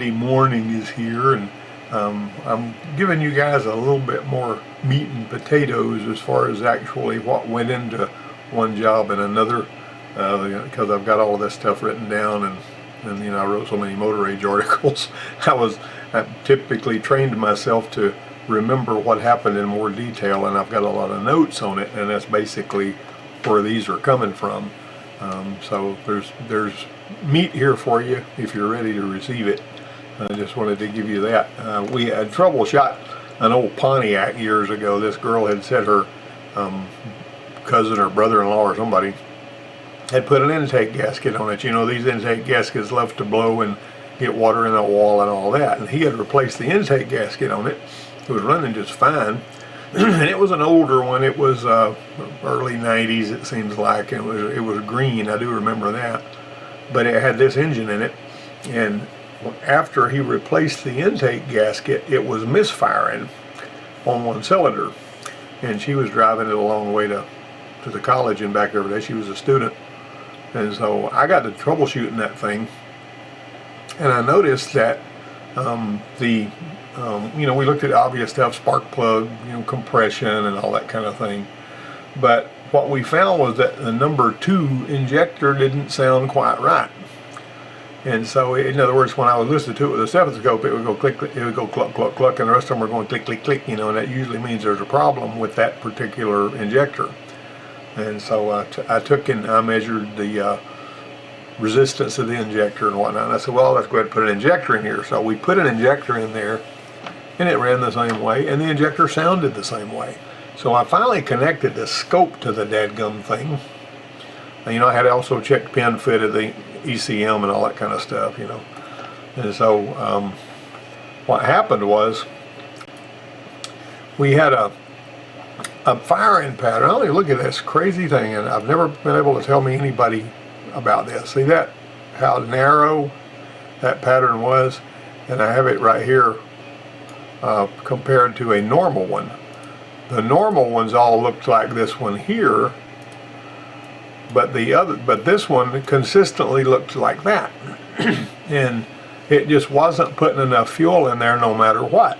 Monday morning is here, and I'm giving you guys a little bit more meat and potatoes as far as actually what went into one job and another, because I've got all of this stuff written down, and you know, I wrote so many motor age articles. I typically trained myself to remember what happened in more detail, and I've got a lot of notes on it, and that's basically where these are coming from. So there's meat here for you if you're ready to receive it. I just wanted to give you that. We had troubleshot an old Pontiac years ago. This girl had said her cousin or brother-in-law or somebody had put an intake gasket on it. You know, these intake gaskets love to blow and get water in the wall and all that. And he had replaced the intake gasket on it. It was running just fine. And it was an older one. It was early 90s, it seems like. It was green, I do remember that. But it had this engine in it. And after he replaced the intake gasket, it was misfiring on one cylinder. And she was driving it a long way to the college and back every day. She was a student. And so I got to troubleshooting that thing. And I noticed that you know, we looked at obvious stuff, spark plug, you know, compression and all that kind of thing. But what we found was that the number 2 injector didn't sound quite right. And so, in other words, when I was listening to it with a stethoscope, it would go click, click, it would go cluck, cluck, cluck, and the rest of them were going click, click, click, you know, and that usually means there's a problem with that particular injector. And so I took and I measured the resistance of the injector and whatnot, and I said, well, let's go ahead and put an injector in here. So we put an injector in there, and it ran the same way, and the injector sounded the same way. So I finally connected the scope to the dadgum thing. And, you know, I had also checked pin fit of the ECM and all that kind of stuff, you know. And so what happened was we had a firing pattern. I mean, look at this crazy thing, and I've never been able to tell me anybody about this. See that, how narrow that pattern was? And I have it right here compared to a normal one. The normal ones all looked like this one here, but this one consistently looked like that. And it just wasn't putting enough fuel in there no matter what.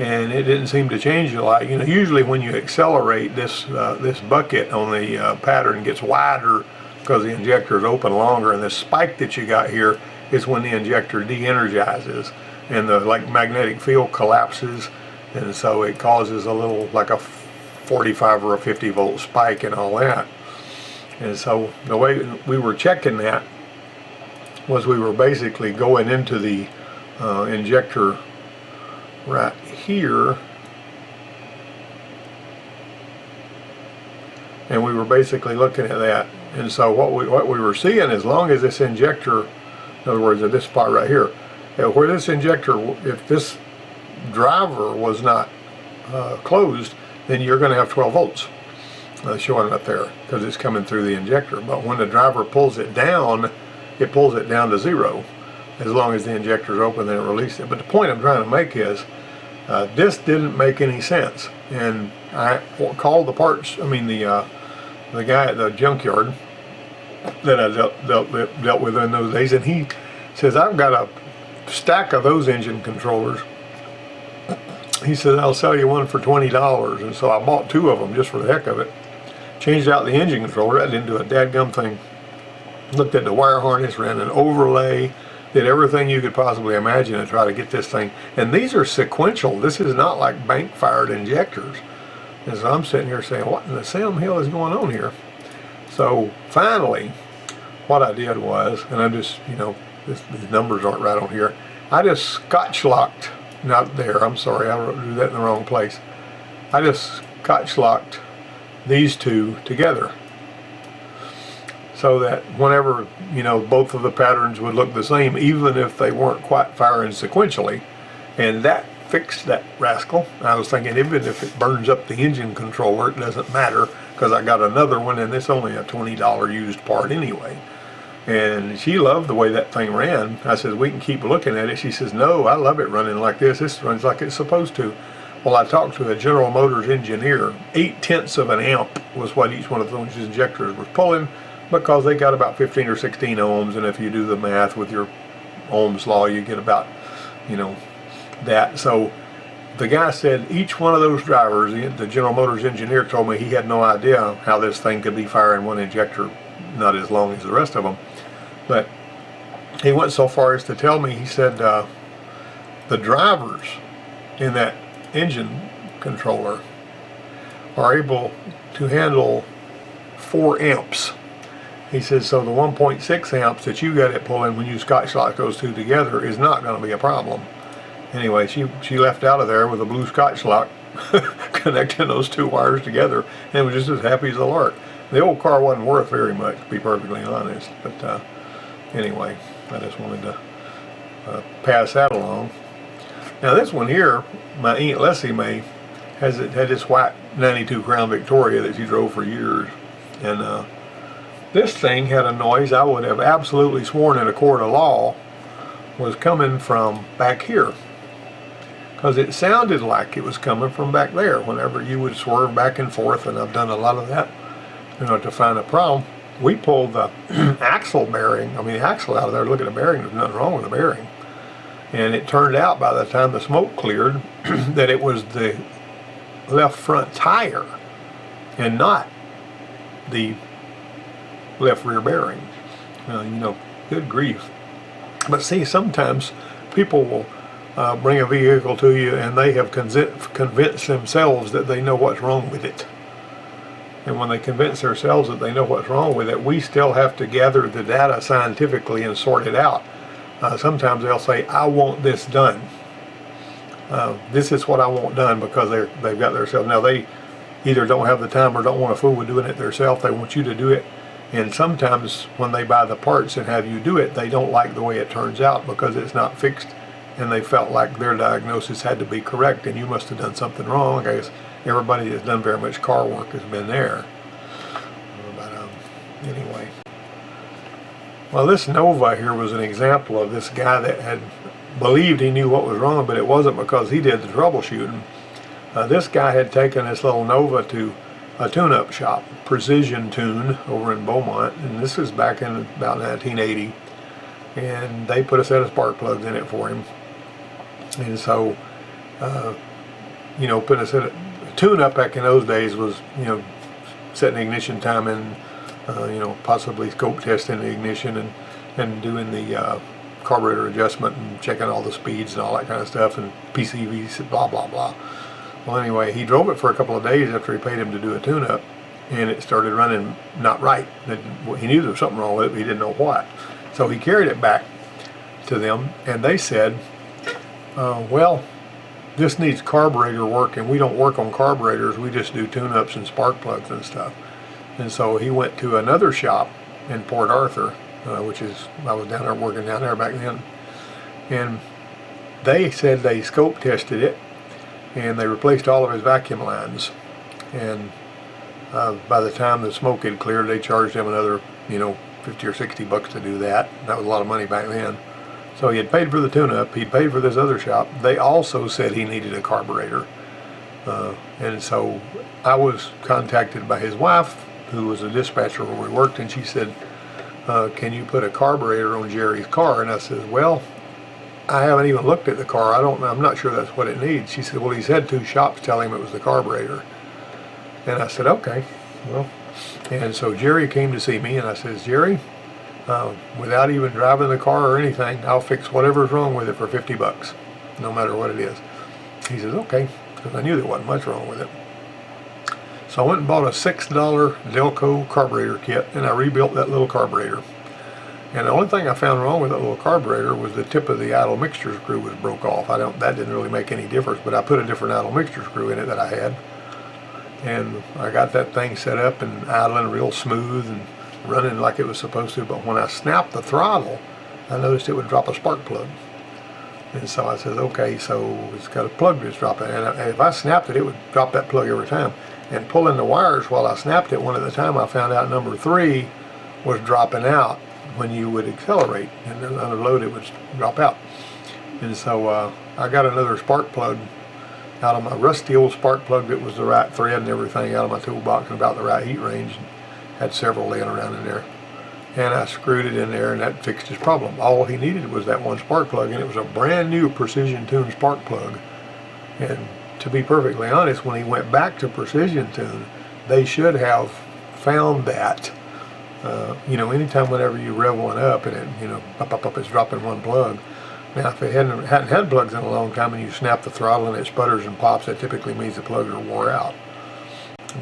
And it didn't seem to change a lot. You know, usually when you accelerate, this bucket on the pattern gets wider because the injector is open longer, and this spike that you got here is when the injector de-energizes and the magnetic field collapses, and so it causes a little, like a 45 or a 50 volt spike and all that. And so the way we were checking that was we were basically going into the injector right here, and we were basically looking at that. And so what we were seeing, as long as this injector, in other words, at this spot right here, where this injector, if this driver was not closed, then you're going to have 12 volts showing up there because it's coming through the injector. But when the driver pulls it down to 0. As long as the injector is open, then it releases it. But the point I'm trying to make is this didn't make any sense. And I called the guy at the junkyard that I dealt with in those days, and he says, I've got a stack of those engine controllers. He said, I'll sell you one for $20. And so I bought 2 of them just for the heck of it. Changed out the engine controller. I didn't do a dadgum thing. Looked at the wire harness, ran an overlay, did everything you could possibly imagine to try to get this thing. And these are sequential. This is not like bank-fired injectors. And so I'm sitting here saying, what in the Sam Hill is going on here? So finally, what I did was, and I just, you know, these numbers aren't right on here. I just scotch locked, not there, I'm sorry, I wrote that in the wrong place. I just scotch locked these 2 together, so that whenever, you know, both of the patterns would look the same, even if they weren't quite firing sequentially. And that fixed that rascal. I was thinking, even if it burns up the engine controller, it doesn't matter, because I got another one, and it's only a $20 used part anyway. And she loved the way that thing ran. I said, we can keep looking at it. She says, no, I love it running like this. This runs like it's supposed to. Well, I talked to a General Motors engineer. 0.8 of an amp was what each one of those injectors was pulling, because they got about 15 or 16 ohms, and if you do the math with your Ohm's law, you get about, you know, that. So the guy said each one of those drivers, the General Motors engineer told me he had no idea how this thing could be firing one injector not as long as the rest of them. But he went so far as to tell me, he said the drivers in that engine controller are able to handle 4 amps. He says, so the 1.6 amps that you got it pulling when you Scotch lock those two together is not going to be a problem. Anyway, she left out of there with a blue Scotch lock connecting those two wires together, and was just as happy as a lark. The old car wasn't worth very much, to be perfectly honest, but anyway, I just wanted to pass that along. Now this one here, my Aunt Leslie May, had this white 92 Crown Victoria that she drove for years, and this thing had a noise I would have absolutely sworn in a court of law was coming from back here, because it sounded like it was coming from back there whenever you would swerve back and forth, and I've done a lot of that, you know, to find a problem. We pulled the axle bearing, the axle out of there to look at the bearing. There's nothing wrong with the bearing, and it turned out by the time the smoke cleared that it was the left front tire and not the left rear bearing. You know, good grief. But see, sometimes people will bring a vehicle to you and they have convinced themselves that they know what's wrong with it. And when they convince themselves that they know what's wrong with it, we still have to gather the data scientifically and sort it out. Sometimes they'll say, I want this done. This is what I want done, because they've got themselves. Now they either don't have the time or don't want to fool with doing it themselves. They want you to do it. And sometimes when they buy the parts and have you do it, they don't like the way it turns out because it's not fixed, and they felt like their diagnosis had to be correct and you must have done something wrong. I guess everybody that's done very much car work has been there. But anyway. Well, this Nova here was an example of this guy that had believed he knew what was wrong, but it wasn't because he did the troubleshooting. This guy had taken this little Nova to a tune-up shop, Precision Tune, over in Beaumont, and this was back in about 1980, and they put a set of spark plugs in it for him. And so you know, put a set of tune-up back in those days was, you know, setting the ignition time and you know, possibly scope testing the ignition and doing the carburetor adjustment and checking all the speeds and all that kind of stuff, and PCVs, blah blah blah. Well, anyway, he drove it for a couple of days after he paid him to do a tune-up, and it started running not right. He knew there was something wrong with it, but he didn't know what. So he carried it back to them, and they said, well, this needs carburetor work, and we don't work on carburetors, we just do tune-ups and spark plugs and stuff. And so he went to another shop in Port Arthur, which is, I was down there working down there back then, and they said they scope tested it, and they replaced all of his vacuum lines, and by the time the smoke had cleared, they charged him another, you know, 50 or 60 bucks to do that. That was a lot of money back then. So he had paid for the tune-up, he'd paid for this other shop. They also said he needed a carburetor, and so I was contacted by his wife, who was a dispatcher where we worked, and she said, can you put a carburetor on Jerry's car? And I said, well, I haven't even looked at the car. I'm not sure that's what it needs. She said, well, he's had 2 shops tell him it was the carburetor. And I said, okay, well, and so Jerry came to see me, and I says, Jerry, without even driving the car or anything, I'll fix whatever's wrong with it for 50 bucks, no matter what it is. He says, okay, because I knew there wasn't much wrong with it. So I went and bought a $6 Delco carburetor kit, and I rebuilt that little carburetor. And the only thing I found wrong with that little carburetor was the tip of the idle mixture screw was broke off. That didn't really make any difference, but I put a different idle mixture screw in it that I had. And I got that thing set up and idling real smooth and running like it was supposed to. But when I snapped the throttle, I noticed it would drop a spark plug. And so I said, okay, so it's got a plug that's dropping. And if I snapped it, it would drop that plug every time. And pulling the wires while I snapped it one at a time, I found out number 3 was dropping out when you would accelerate, and then under load it would drop out. And so I got another spark plug out of my rusty old spark plug that was the right thread and everything out of my toolbox and about the right heat range. Had several laying around in there. and I screwed it in there, and that fixed his problem. All he needed was that one spark plug, and it was a brand new precision tune spark plug. And to be perfectly honest, when he went back to precision tune, they should have found that. You know, anytime whenever you rev one up and it, you know, up, it's dropping one plug. Now, if it hadn't had plugs in a long time and you snap the throttle and it sputters and pops, that typically means the plugs are wore out.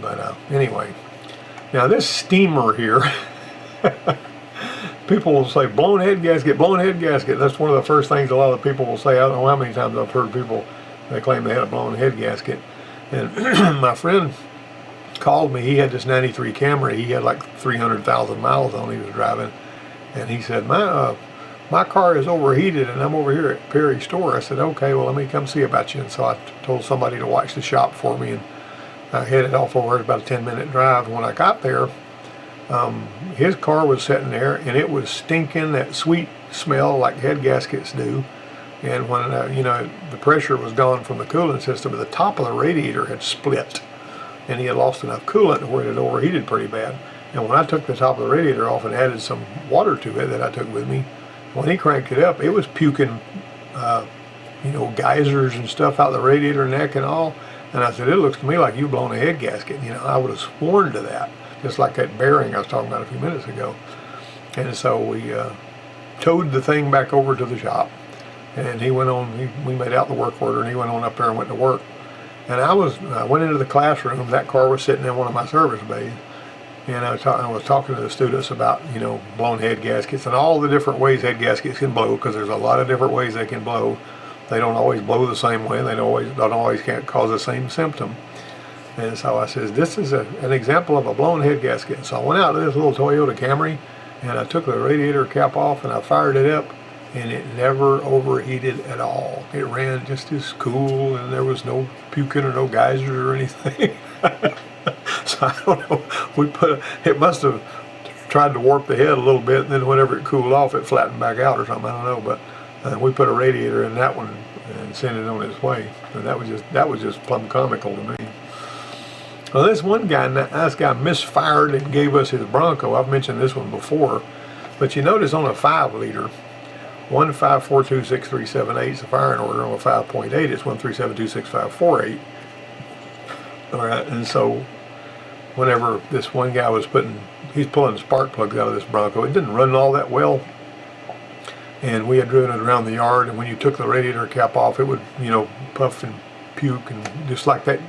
But anyway, now this steamer here, people will say blown head gasket, blown head gasket. That's one of the first things a lot of people will say. I don't know how many times I've heard people, they claim they had a blown head gasket. And my friend called me. He had this 93 Camry. He had like 300,000 miles on it he was driving. And he said, my car is overheated and I'm over here at Perry's store. I said, okay, well, let me come see about you. And so I told somebody to watch the shop for me, and I headed off over. It was about a 10-minute drive. When I got there, his car was sitting there and it was stinking that sweet smell like head gaskets do. And when, you know, the pressure was gone from the cooling system, the top of the radiator had split and he had lost enough coolant where it had overheated pretty bad. And when I took the top of the radiator off and added some water to it that I took with me, when he cranked it up, it was puking, you know, geysers and stuff out the radiator neck and all. And I said, it looks to me like you've blown a head gasket. You know, I would have sworn to that, just like that bearing I was talking about a few minutes ago. And so we towed the thing back over to the shop, and he went on. We made out the work order, and he went on up there and went to work. And I went into the classroom. That car was sitting in one of my service bays. And I was talking to the students about, you know, blown head gaskets and all the different ways head gaskets can blow, because there's a lot of different ways they can blow. They don't always blow the same way. They don't always can't cause the same symptom. And so I says, this is an example of a blown head gasket. So I went out to this little Toyota Camry and I took the radiator cap off and I fired it up, and it never overheated at all. It ran just as cool, and there was no puking or no geysers or anything. So I don't know, it must have tried to warp the head a little bit, and then whenever it cooled off, it flattened back out or something, I don't know. But we put a radiator in that one and sent it on its way. And that was just plumb comical to me. Well, this one guy, this guy misfired and gave us his Bronco. I've mentioned this one before, but you notice on a 5-liter, 1542637 is the firing order. On a 5.8, it's 137265548. All right, and so whenever this one guy was he's pulling spark plugs out of this Bronco, it didn't run all that well. And we had driven it around the yard, and when you took the radiator cap off, it would, you know, puff and puke, and just like that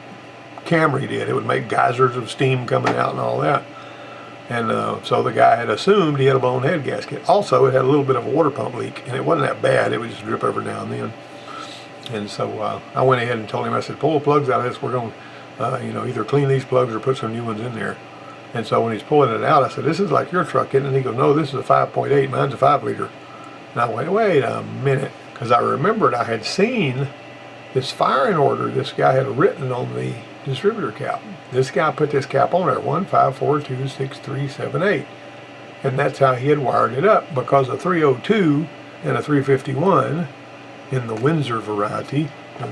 Camry did, it would make geysers of steam coming out and all that. And so the guy had assumed he had a blown head gasket. Also, it had a little bit of a water pump leak, and it wasn't that bad. It would just drip every now and then. And so I went ahead and told him, I said, pull the plugs out of this. We're going to, you know, either clean these plugs or put some new ones in there. And so when he's pulling it out, I said, this is like your truck, isn't it? And he goes, no, this is a 5.8. Mine's a 5-liter. And I went, wait a minute, because I remembered I had seen this firing order this guy had written on the distributor cap. This guy put this cap on there, 1542637 and that's how he had wired it up, because a 302 and a 351 in the Windsor variety,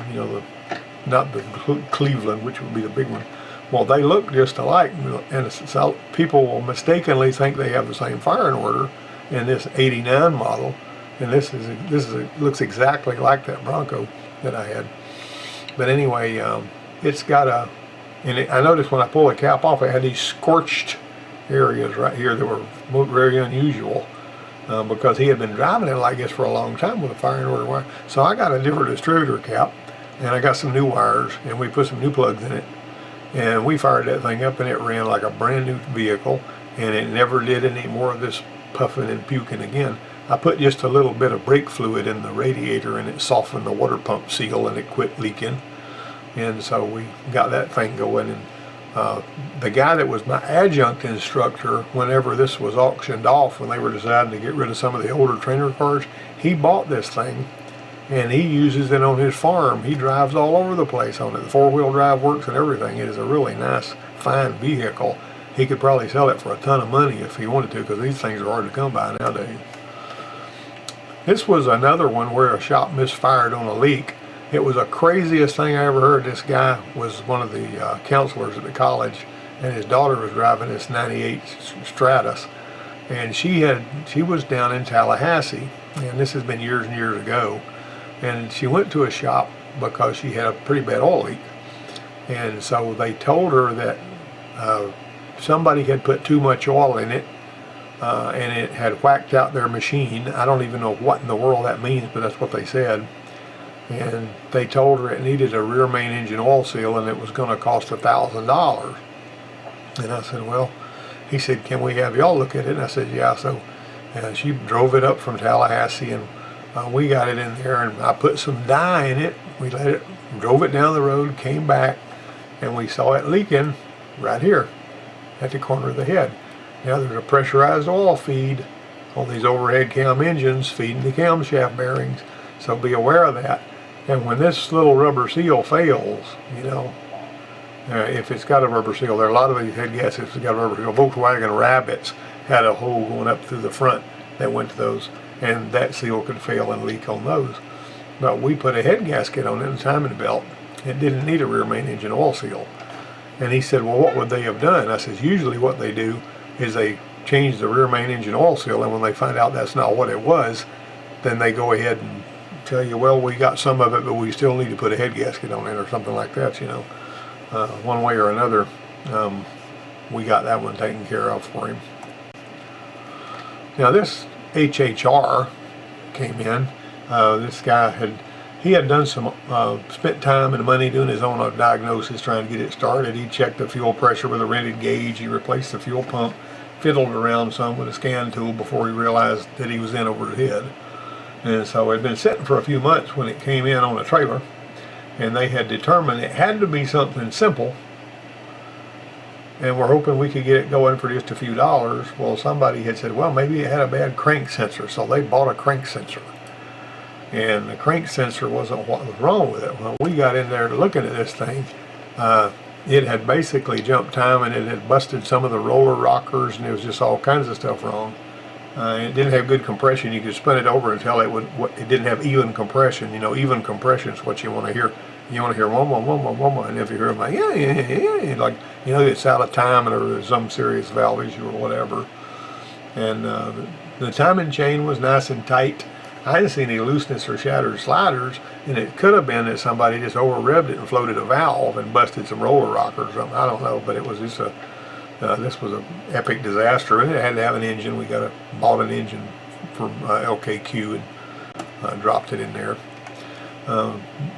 you know, not the Cleveland, which would be the big one. Well, they look just alike, and so people will mistakenly think they have the same firing order in this '89 model, and this looks exactly like that Bronco that I had. But anyway, it's got I noticed when I pulled the cap off, it had these scorched areas right here that were very unusual, because he had been driving it like this for a long time with a firing order wire. So I got a different distributor cap, and I got some new wires, and we put some new plugs in it, and we fired that thing up, and it ran like a brand new vehicle, and it never did any more of this puffing and puking again. I put just a little bit of brake fluid in the radiator, and it softened the water pump seal, and it quit leaking. And so we got that thing going. And the guy that was my adjunct instructor, whenever this was auctioned off, when they were deciding to get rid of some of the older trainer cars, he bought this thing, and he uses it on his farm. He drives all over the place on it. The 4-wheel drive works and everything. It is a really nice, fine vehicle. He could probably sell it for a ton of money if he wanted to, because these things are hard to come by nowadays. This was another one where a shop misfired on a leak. It was the craziest thing I ever heard. This guy was one of the counselors at the college, and his daughter was driving this '98 Stratus, And she was down in Tallahassee, and this has been years and years ago. And she went to a shop because she had a pretty bad oil leak. And so they told her that somebody had put too much oil in it, and it had whacked out their machine. I don't even know what in the world that means, but that's what they said. And they told her it needed a rear main engine oil seal, and it was going to cost $1,000. And I said, well, he said, can we have y'all look at it? And I said, yeah. So she drove it up from Tallahassee, and we got it in there, and I put some dye in it. We drove it down the road, came back, and we saw it leaking right here at the corner of the head. Now there's a pressurized oil feed on these overhead cam engines feeding the camshaft bearings, so be aware of that. And when this little rubber seal fails, you know, if it's got a rubber seal, there are a lot of these head gaskets that got a rubber seal. Volkswagen Rabbits had a hole going up through the front that went to those, and that seal could fail and leak on those. But we put a head gasket on it, a timing belt. It didn't need a rear main engine oil seal. And he said, well, what would they have done? I said, usually what they do is they change the rear main engine oil seal, and when they find out that's not what it was, then they go ahead and tell you, well, we got some of it, but we still need to put a head gasket on it or something like that, you know. One way or another, we got that one taken care of for him. Now this HHR came in. This guy had done some, spent time and money doing his own diagnosis trying to get it started. He checked the fuel pressure with a rented gauge. He replaced the fuel pump, fiddled around some with a scan tool before he realized that he was in over his head. And so it had been sitting for a few months when it came in on a trailer, and they had determined it had to be something simple, and we're hoping we could get it going for just a few dollars. Well, somebody had said, well, maybe it had a bad crank sensor, so they bought a crank sensor. And the crank sensor wasn't what was wrong with it. When we got in there looking at this thing, it had basically jumped time, and it had busted some of the roller rockers, and there was just all kinds of stuff wrong. It didn't have good compression. You could spin it over until it didn't have even compression. You know, even compression is what you want to hear. You want to hear one, and if you hear them like, yeah, like, you know, it's out of time or there's some serious valve issue or whatever. And the timing chain was nice and tight. I didn't see any looseness or shattered sliders, and it could have been that somebody just over revved it and floated a valve and busted some roller rockers or something. I don't know, but it was just this was an epic disaster, and it had to have an engine. We bought an engine from LKQ and dropped it in there.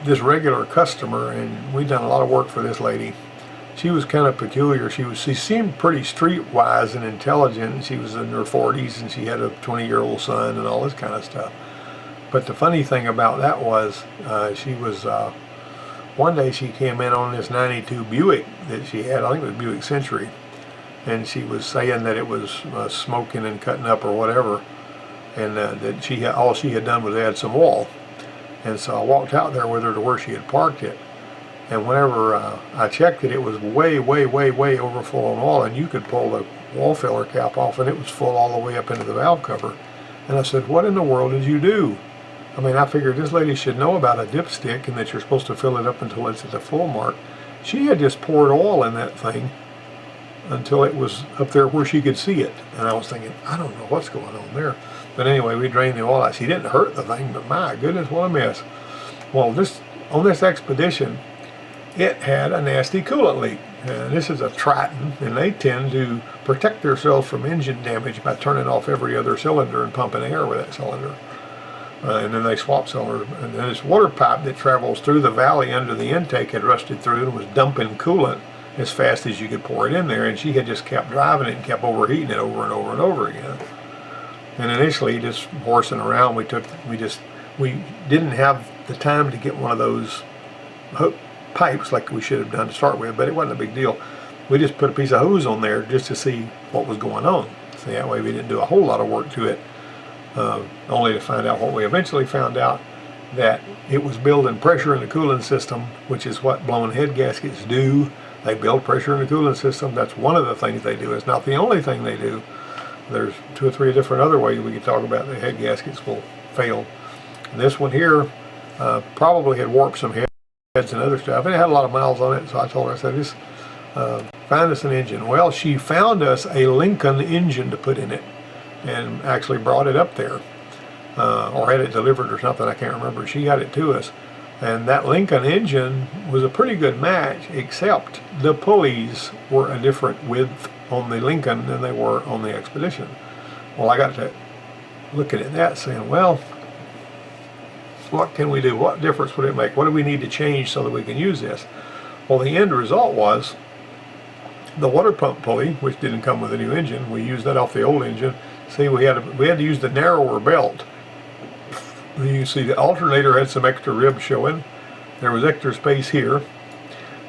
This regular customer, and we've done a lot of work for this lady. She was kind of peculiar. She seemed pretty streetwise and intelligent, and she was in her 40s, and she had a 20-year-old son and all this kind of stuff. But the funny thing about that was, one day she came in on this 92 Buick that she had. I think it was Buick Century, and she was saying that it was smoking and cutting up or whatever, and that all she had done was add some oil. And so I walked out there with her to where she had parked it, and whenever I checked it, it was way over full on oil, and you could pull the oil filler cap off, and it was full all the way up into the valve cover. And I said, what in the world did you do? I mean, I figured this lady should know about a dipstick and that you're supposed to fill it up until it's at the full mark. She had just poured oil in that thing until it was up there where she could see it. And I was thinking, I don't know what's going on there. But anyway, we drained the oil out. She didn't hurt the thing, but my goodness, what a mess. Well, on this expedition, it had a nasty coolant leak. This is a Triton, and they tend to protect themselves from engine damage by turning off every other cylinder and pumping air with that cylinder. And then they swap cylinders. And then this water pipe that travels through the valley under the intake had rusted through and was dumping coolant as fast as you could pour it in there. And she had just kept driving it and kept overheating it over and over and over again. And initially, just horsing around, we didn't have the time to get one of those hook pipes like we should have done to start with, but it wasn't a big deal. We just put a piece of hose on there just to see what was going on. So that way we didn't do a whole lot of work to it, only to find out what we eventually found out, that it was building pressure in the cooling system, which is what blown head gaskets do. They build pressure in the cooling system. That's one of the things they do. It's not the only thing they do. There's 2 or 3 different other ways we could talk about the head gaskets will fail. And this one here probably had warped some heads and other stuff, and it had a lot of miles on it. So I told her, I said, just find us an engine. Well, she found us a Lincoln engine to put in it. and actually brought it up there, or had it delivered or something, I can't remember. She got it to us. And that Lincoln engine was a pretty good match, except the pulleys were a different width on the Lincoln than they were on the Expedition. Well, I got to looking at that saying, well, what can we do? What difference would it make? What do we need to change so that we can use this? Well, the end result was the water pump pulley, which didn't come with a new engine. We used that off the old engine. See, we had to use the narrower belt. You see the alternator had some extra ribs showing. There was extra space here.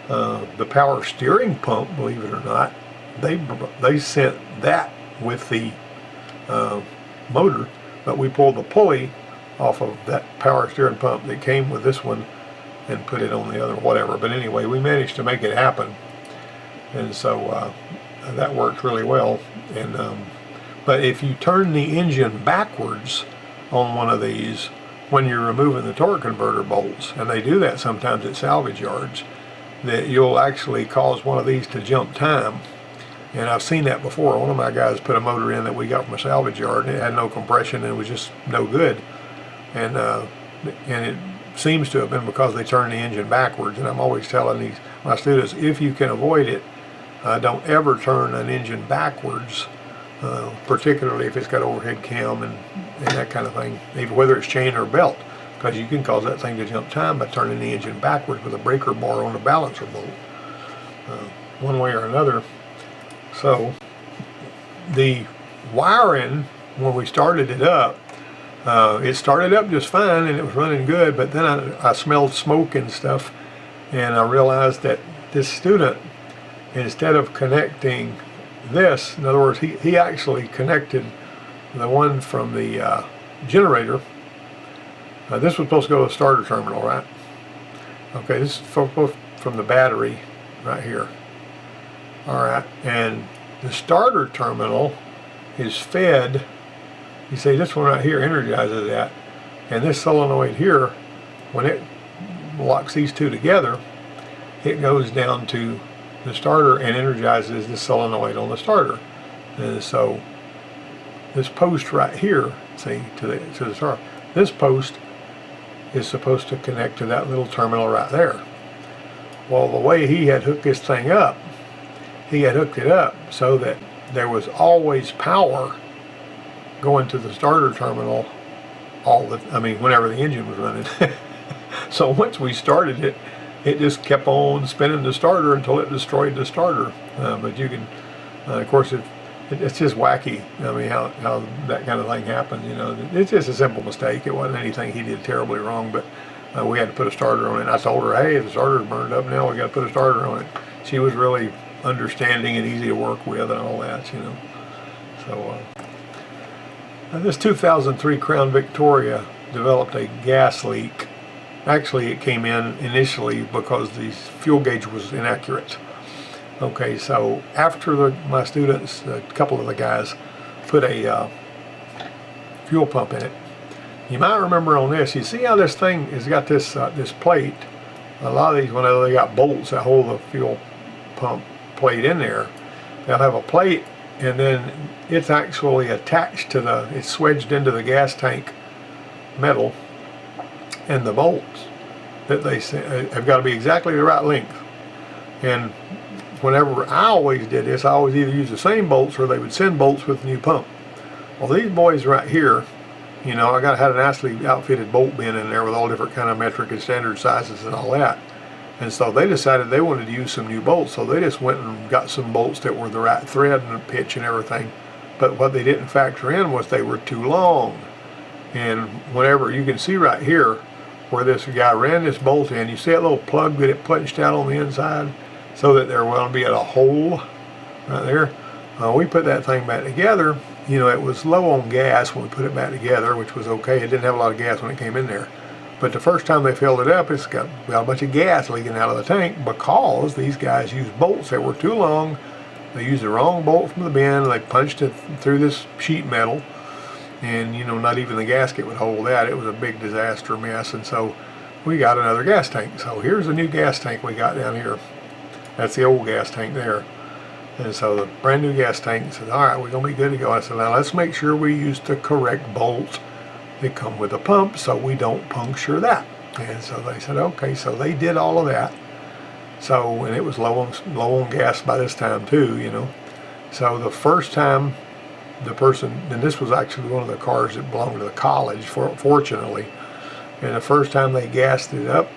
The power steering pump, believe it or not, they sent that with the motor, but we pulled the pulley off of that power steering pump that came with this one and put it on the other, whatever. But anyway, we managed to make it happen, and so that worked really well. And but if you turn the engine backwards on one of these when you're removing the torque converter bolts, and they do that sometimes at salvage yards, that you'll actually cause one of these to jump time. And I've seen that before. One of my guys put a motor in that we got from a salvage yard, and it had no compression and it was just no good. And it seems to have been because they turned the engine backwards. And I'm always telling my students, if you can avoid it, don't ever turn an engine backwards, particularly if it's got overhead cam and that kind of thing, even whether it's chain or belt, because you can cause that thing to jump time by turning the engine backwards with a breaker bar on a balancer bolt, one way or another. So the wiring, when we started it started up just fine and it was running good, but then I smelled smoke and stuff, and I realized that this student, instead of connecting this, in other words, he actually connected the one from the generator. This was supposed to go to the starter terminal, right? Okay, this is from the battery right here. All right, and the starter terminal is fed. You see, this one right here energizes that, and this solenoid here, when it locks these two together, it goes down to the starter and energizes the solenoid on the starter. And so this post right here, see, to the starter, this post is supposed to connect to that little terminal right there. Well, the way he had hooked this thing up, he had hooked it up so that there was always power going to the starter terminal whenever the engine was running. So once we started it, it just kept on spinning the starter until it destroyed the starter. But you can, of course, it's just wacky. I mean, how that kind of thing happens. You know, it's just a simple mistake. It wasn't anything he did terribly wrong, but we had to put a starter on it. And I told her, hey, the starter's burned up now, we got to put a starter on it. She was really understanding and easy to work with and all that, you know. So this 2003 Crown Victoria developed a gas leak. Actually, it came in initially because the fuel gauge was inaccurate. Okay, so after my students, a couple of the guys, put a fuel pump in it. You might remember on this, you see how this thing has got this this plate. A lot of these, when they got bolts that hold the fuel pump plate in there, they'll have a plate, and then it's actually attached to it's wedged into the gas tank metal, and the bolts that they have got to be exactly the right length. And whenever I always did this, I always either used the same bolts or they would send bolts with the new pump. Well, these boys right here, you know, I had a nicely outfitted bolt bin in there with all different kind of metric and standard sizes and all that. And so they decided they wanted to use some new bolts, so they just went and got some bolts that were the right thread and pitch and everything. But what they didn't factor in was they were too long. And whenever you can see right here where this guy ran this bolt in, you see that little plug that it punched out on the inside so that there will be a hole right there. We put that thing back together. You know, it was low on gas when we put it back together, which was okay. It didn't have a lot of gas when it came in there. But the first time they filled it up, it's got a bunch of gas leaking out of the tank because these guys used bolts that were too long. They used the wrong bolt from the bin. They punched it through this sheet metal, and you know, not even the gasket would hold that. It was a big disaster mess, and so we got another gas tank. So here's a new gas tank we got down here. That's the old gas tank there. And so the brand new gas tank said, all right, we're going to be good to go. I said, now let's make sure we use the correct bolts that come with the pump so we don't puncture that. And so they said, okay, so they did all of that. So, and it was low on gas by this time too, you know. So the first time the person, and this was actually one of the cars that belonged to the college, fortunately, and the first time they gassed it up,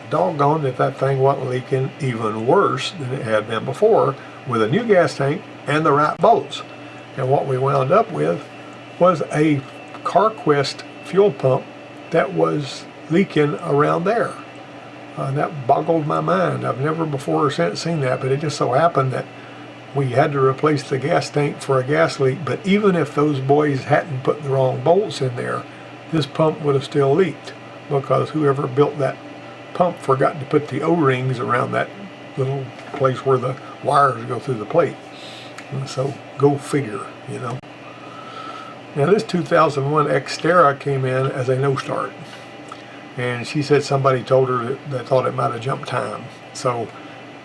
doggone if that thing wasn't leaking even worse than it had been before with a new gas tank and the right bolts. And what we wound up with was a CarQuest fuel pump that was leaking around there. That boggled my mind. I've never before or since seen that, but it just so happened that we had to replace the gas tank for a gas leak. But even if those boys hadn't put the wrong bolts in there, this pump would have still leaked, because whoever built that pump forgot to put the O-rings around that little place where the wires go through the plate. And so go figure, you know. Now this 2001 Xterra came in as a no start, and she said somebody told her that they thought it might have jumped time. So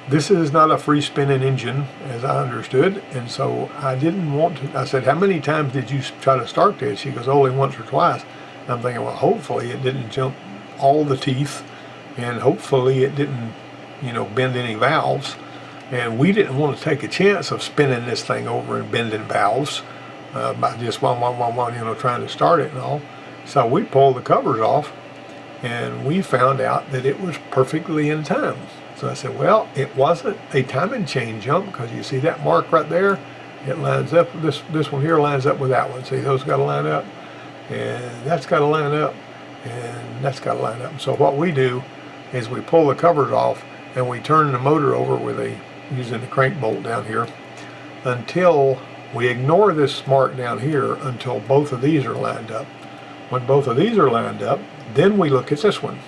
this is not a free spinning engine, as I understood, and so I didn't want to. I said, how many times did you try to start this? She goes, only once or twice. And I'm thinking, well, hopefully it didn't jump all the teeth, and hopefully it didn't, you know, bend any valves. And we didn't want to take a chance of spinning this thing over and bending valves by just one, you know, trying to start it and all. So we pulled the covers off, and we found out that it was perfectly in time. So I said, well, it wasn't a timing chain jump, because you see that mark right there? It lines up, this one here lines up with that one. See, those got to line up, and that's got to line up, and that's got to line up. So what we do is we pull the covers off, and we turn the motor over with using the crank bolt down here, until we ignore this mark down here until both of these are lined up. When both of these are lined up, then we look at this one.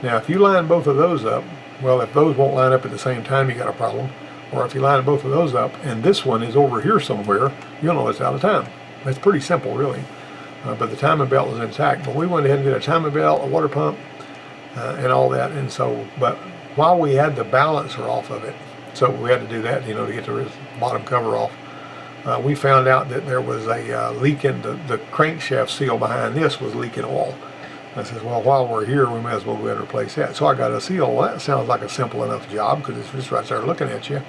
Now, if you line both of those up, well, if those won't line up at the same time, you got a problem. Or if you line both of those up and this one is over here somewhere, you'll know it's out of time. It's pretty simple, really. But the timing belt was intact. But we went ahead and did a timing belt, a water pump, and all that. And so, but while we had the balancer off of it, so we had to do that, you know, to get the bottom cover off, we found out that there was a leak in the crankshaft seal behind this was leaking oil. I said, well, while we're here, we may as well go ahead and replace that. So I got a seal. Well, that sounds like a simple enough job, because it's just right there looking at you.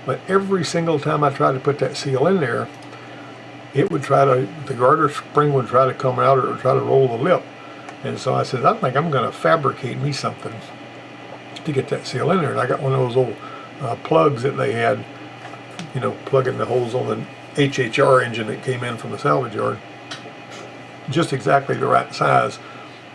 But every single time I tried to put that seal in there, it would the garter spring would try to come out, or it would try to roll the lip. And so I said, I think I'm going to fabricate me something to get that seal in there. And I got one of those old plugs that they had, you know, plugging the holes on the HHR engine that came in from the salvage yard. Just exactly the right size.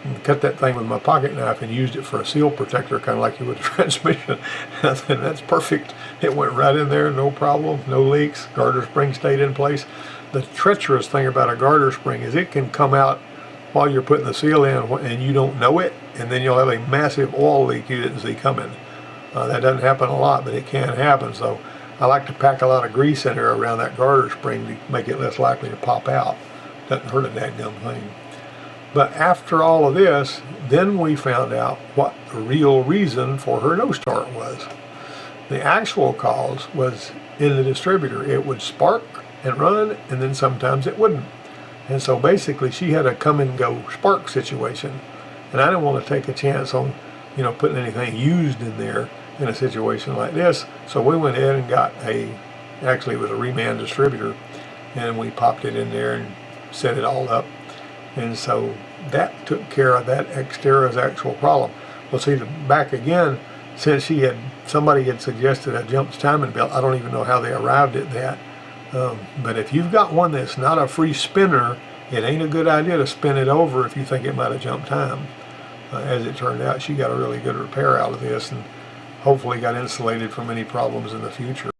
And cut that thing with my pocket knife and used it for a seal protector, kind of like you would a transmission. And I said, that's perfect. It went right in there, no problem, no leaks. Garter spring stayed in place. The treacherous thing about a garter spring is it can come out while you're putting the seal in and you don't know it, and then you'll have a massive oil leak you didn't see coming. That doesn't happen a lot, but it can happen. So I like to pack a lot of grease in there around that garter spring to make it less likely to pop out. Doesn't hurt a dadgum thing. But after all of this, then we found out what the real reason for her no start was. The actual cause was in the distributor. It would spark and run, and then sometimes it wouldn't. And so basically she had a come and go spark situation. And I didn't want to take a chance on, you know, putting anything used in there in a situation like this. So we went ahead and got actually it was a reman distributor, and we popped it in there and set it all up. And so that took care of that Xterra's actual problem. Well, see, back again, since somebody had suggested a jumps timing belt, I don't even know how they arrived at that. But if you've got one that's not a free spinner, it ain't a good idea to spin it over if you think it might have jumped time. As it turned out, she got a really good repair out of this, and hopefully got insulated from any problems in the future.